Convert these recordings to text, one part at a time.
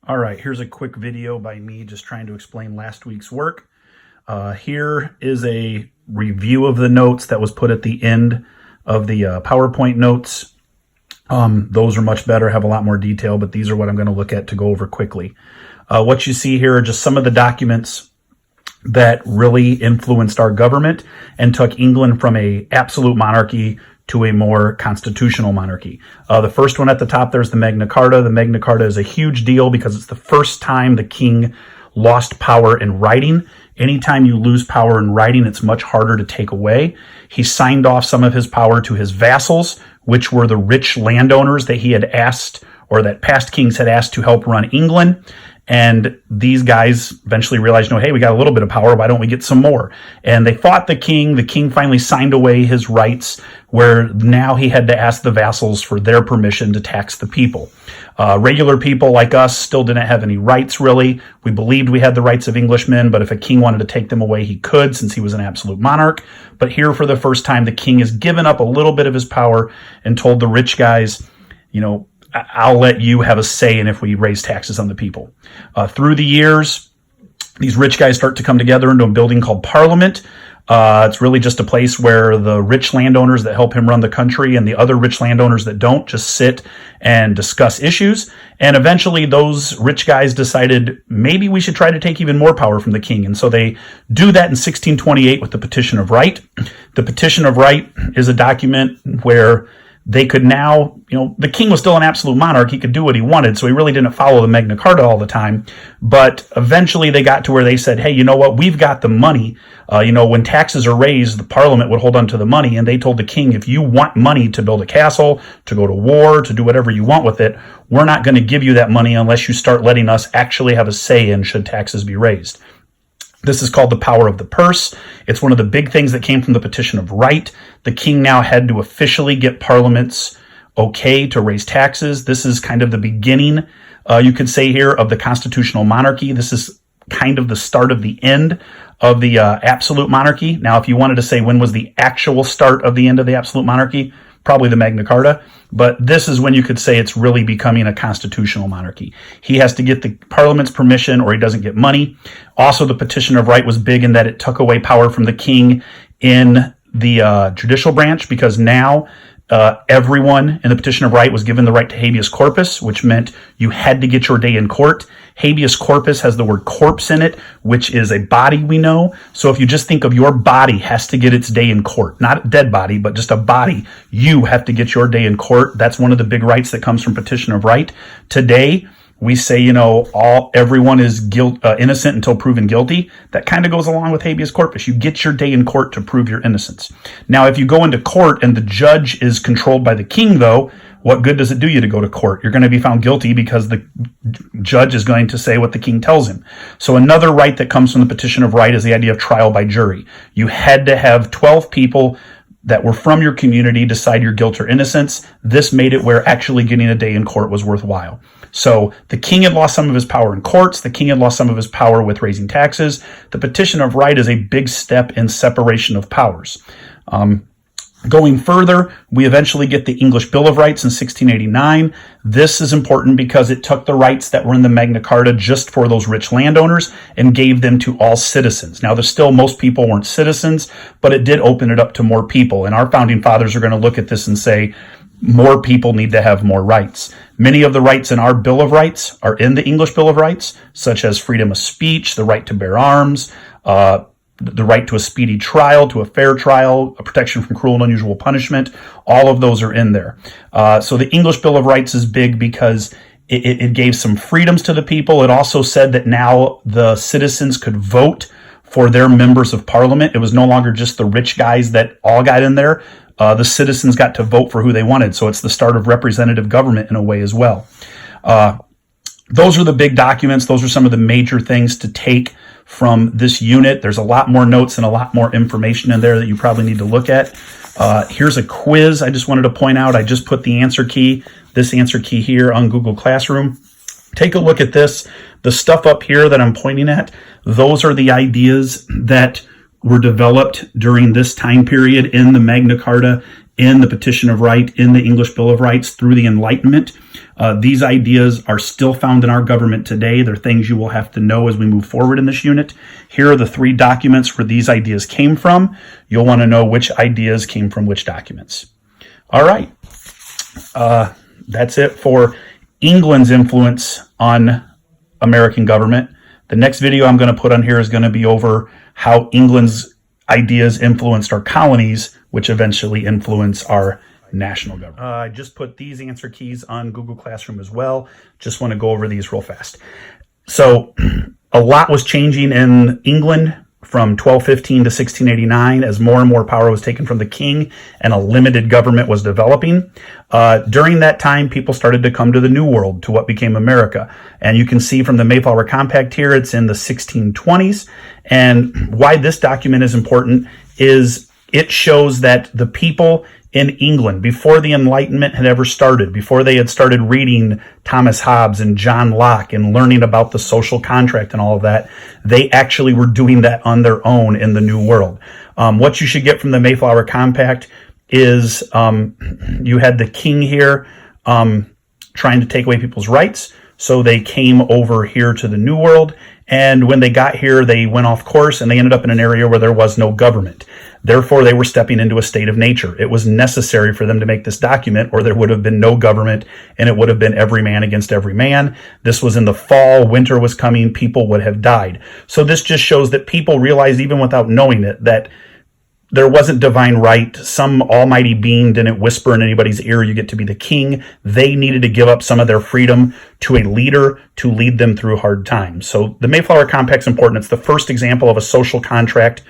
All right, here's a quick video by me just trying to explain last week's work. Here is a review of the notes that was put at the end of the PowerPoint notes. Those are much better, have a lot more detail, but these are what I'm going to look at to go over quickly. What you see here are just some of the documents that really influenced our government and took England from a absolute monarchy to a more constitutional monarchy. The first one at the top, there's the Magna Carta. The Magna Carta is a huge deal because it's the first time the king lost power in writing. Anytime you lose power in writing, it's much harder to take away. He signed off some of his power to his vassals, which were the rich landowners that he had asked, or that past kings had asked to help run England. And these guys eventually realized, no, hey, we got a little bit of power. Why don't we get some more? And they fought the king. The king finally signed away his rights, where now he had to ask the vassals for their permission to tax the people. Regular people like us still didn't have any rights, really. We believed we had the rights of Englishmen, but if a king wanted to take them away, he could, since he was an absolute monarch. But here, for the first time, the king has given up a little bit of his power and told the rich guys, I'll let you have a say in if we raise taxes on the people. Through the years, these rich guys start to come together into a building called Parliament. It's really just a place where the rich landowners that help him run the country and the other rich landowners that don't just sit and discuss issues. And eventually those rich guys decided maybe we should try to take even more power from the king. And so they do that in 1628 with the Petition of Right. The Petition of Right is a document where they could now, the king was still an absolute monarch. He could do what he wanted, so he really didn't follow the Magna Carta all the time. But eventually they got to where they said, hey, you know what? We've got the money. When taxes are raised, the parliament would hold on to the money. And they told the king, if you want money to build a castle, to go to war, to do whatever you want with it, we're not going to give you that money unless you start letting us actually have a say in should taxes be raised. This is called the power of the purse. It's one of the big things that came from the Petition of Right. The king now had to officially get Parliament's okay to raise taxes. This is kind of the beginning, you could say here, of the constitutional monarchy. This is kind of the start of the end of the absolute monarchy. Now, if you wanted to say when was the actual start of the end of the absolute monarchy, probably the Magna Carta. But this is when you could say it's really becoming a constitutional monarchy. He has to get the parliament's permission or he doesn't get money. Also, the Petition of Right was big in that it took away power from the king in the judicial branch, because now everyone in the Petition of Right was given the right to habeas corpus, which meant you had to get your day in court. Habeas corpus has the word corpse in it, which is a body, we know. So if you just think of your body has to get its day in court, not a dead body, but just a body, you have to get your day in court. That's one of the big rights that comes from Petition of Right. Today, we say, everyone is innocent until proven guilty. That kind of goes along with habeas corpus. You get your day in court to prove your innocence. Now, if you go into court and the judge is controlled by the king, though, what good does it do you to go to court? You're going to be found guilty because the judge is going to say what the king tells him. So another right that comes from the Petition of Right is the idea of trial by jury. You had to have 12 people that were from your community decide your guilt or innocence. This made it where actually getting a day in court was worthwhile. So the king had lost some of his power in courts. The king had lost some of his power with raising taxes. The Petition of Right is a big step in separation of powers. Going further, we eventually get the English Bill of Rights in 1689. This is important because it took the rights that were in the Magna Carta just for those rich landowners and gave them to all citizens. Now, there's still most people weren't citizens, but it did open it up to more people. And our founding fathers are going to look at this and say, more people need to have more rights. Many of the rights in our Bill of Rights are in the English Bill of Rights, such as freedom of speech, the right to bear arms, the right to a speedy trial, to a fair trial, a protection from cruel and unusual punishment. All of those are in there. So the English Bill of Rights is big because it gave some freedoms to the people. It also said that now the citizens could vote for their members of parliament. It was no longer just the rich guys that all got in there. The citizens got to vote for who they wanted. So it's the start of representative government in a way as well. Those are the big documents. Those are some of the major things to take from this unit. There's a lot more notes and a lot more information in there that you probably need to look at. Here's a quiz I just wanted to point out. I just put the answer key, this answer key here on Google Classroom. Take a look at this. The stuff up here that I'm pointing at, those are the ideas that were developed during this time period in the Magna Carta in the Petition of Right, in the English Bill of Rights, through the Enlightenment. These ideas are still found in our government today. They're things you will have to know as we move forward in this unit. Here are the 3 documents where these ideas came from. You'll want to know which ideas came from which documents. All right. That's it for England's influence on American government. The next video I'm going to put on here is going to be over how England's ideas influenced our colonies, which eventually influence our national government. I just put these answer keys on Google Classroom as well. Just want to go over these real fast. So a lot was changing in England from 1215 to 1689 as more and more power was taken from the king and a limited government was developing. During that time, people started to come to the New World, to what became America. And you can see from the Mayflower Compact here, it's in the 1620s. And why this document is important is it shows that the people in England, before the Enlightenment had ever started, before they had started reading Thomas Hobbes and John Locke and learning about the social contract and all of that, they actually were doing that on their own in the New World. What you should get from the Mayflower Compact is you had the king here trying to take away people's rights. So they came over here to the New World. And when they got here, they went off course and they ended up in an area where there was no government. Therefore, they were stepping into a state of nature. It was necessary for them to make this document or there would have been no government and it would have been every man against every man. This was in the fall, winter was coming, people would have died. So this just shows that people realized, even without knowing it, that there wasn't divine right. Some almighty being didn't whisper in anybody's ear, you get to be the king. They needed to give up some of their freedom to a leader to lead them through hard times. So the Mayflower Compact's important. It's the first example of a social contract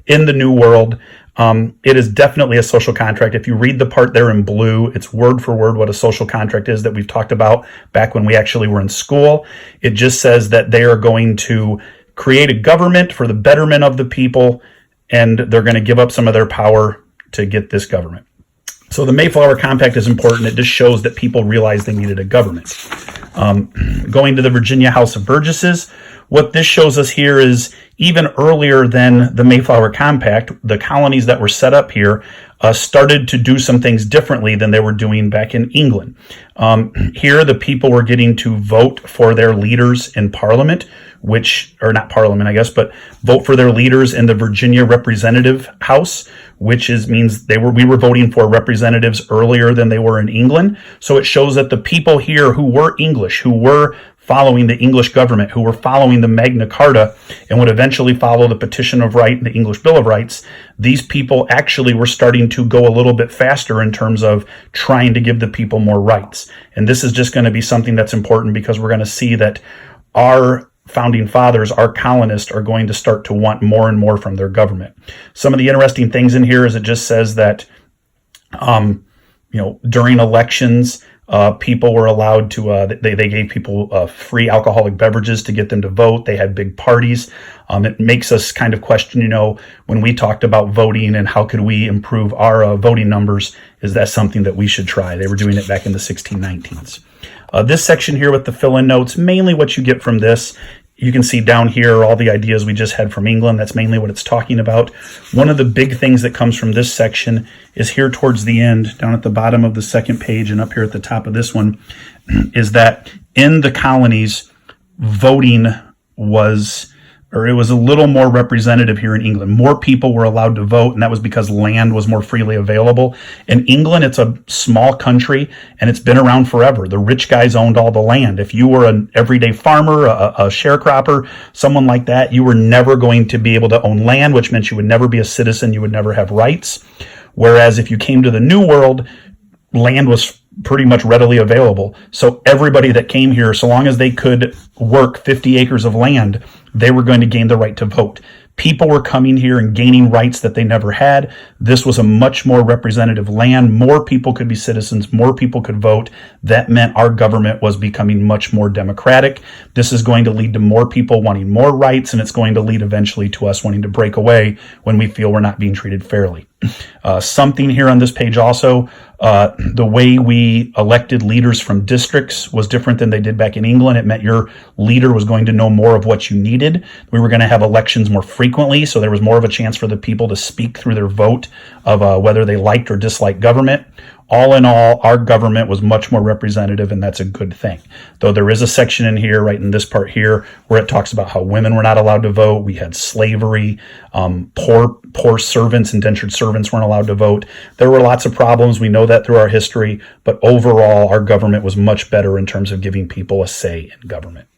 in the New World. It is definitely a social contract. If you read the part there in blue, it's word for word what a social contract is that we've talked about back when we actually were in school. It just says that they are going to create a government for the betterment of the people, and they're going to give up some of their power to get this government. So the Mayflower Compact is important. It just shows that people realized they needed a government. Going to the Virginia House of Burgesses, what this shows us here is even earlier than the Mayflower Compact, the colonies that were set up here started to do some things differently than they were doing back in England. Here, the people were getting to vote for their leaders in Parliament, or not Parliament, I guess, but vote for their leaders in the Virginia Representative House, which means we were voting for representatives earlier than they were in England. So it shows that the people here who were English, who were following the English government, who were following the Magna Carta and would eventually follow the Petition of Right and the English Bill of Rights, these people actually were starting to go a little bit faster in terms of trying to give the people more rights. And this is just going to be something that's important because we're going to see that our founding fathers, our colonists, are going to start to want more and more from their government. Some of the interesting things in here is it just says that, during elections, people were allowed to, they gave people free alcoholic beverages to get them to vote. They had big parties. It makes us kind of question, when we talked about voting and how could we improve our voting numbers, is that something that we should try? They were doing it back in the 1619s. This section here with the fill-in notes, mainly what you get from this, you can see down here all the ideas we just had from England. That's mainly what it's talking about. One of the big things that comes from this section is here towards the end, down at the bottom of the second page and up here at the top of this one, is that in the colonies, voting it was a little more representative here in England. More people were allowed to vote, and that was because land was more freely available. In England, it's a small country, and it's been around forever. The rich guys owned all the land. If you were an everyday farmer, a sharecropper, someone like that, you were never going to be able to own land, which meant you would never be a citizen, you would never have rights. Whereas if you came to the New World, land was pretty much readily available. So everybody that came here, so long as they could work 50 acres of land, they were going to gain the right to vote. People were coming here and gaining rights that they never had. This was a much more representative land. More people could be citizens. More people could vote. That meant our government was becoming much more democratic. This is going to lead to more people wanting more rights, and it's going to lead eventually to us wanting to break away when we feel we're not being treated fairly. Something here on this page also, the way we elected leaders from districts was different than they did back in England. It meant your leader was going to know more of what you needed. We were going to have elections more frequently, so there was more of a chance for the people to speak through their vote of whether they liked or disliked government. All in all, our government was much more representative, and that's a good thing. Though there is a section in here, right in this part here, where it talks about how women were not allowed to vote. We had slavery, poor servants, indentured servants weren't allowed to vote. There were lots of problems. We know that through our history, but overall, our government was much better in terms of giving people a say in government.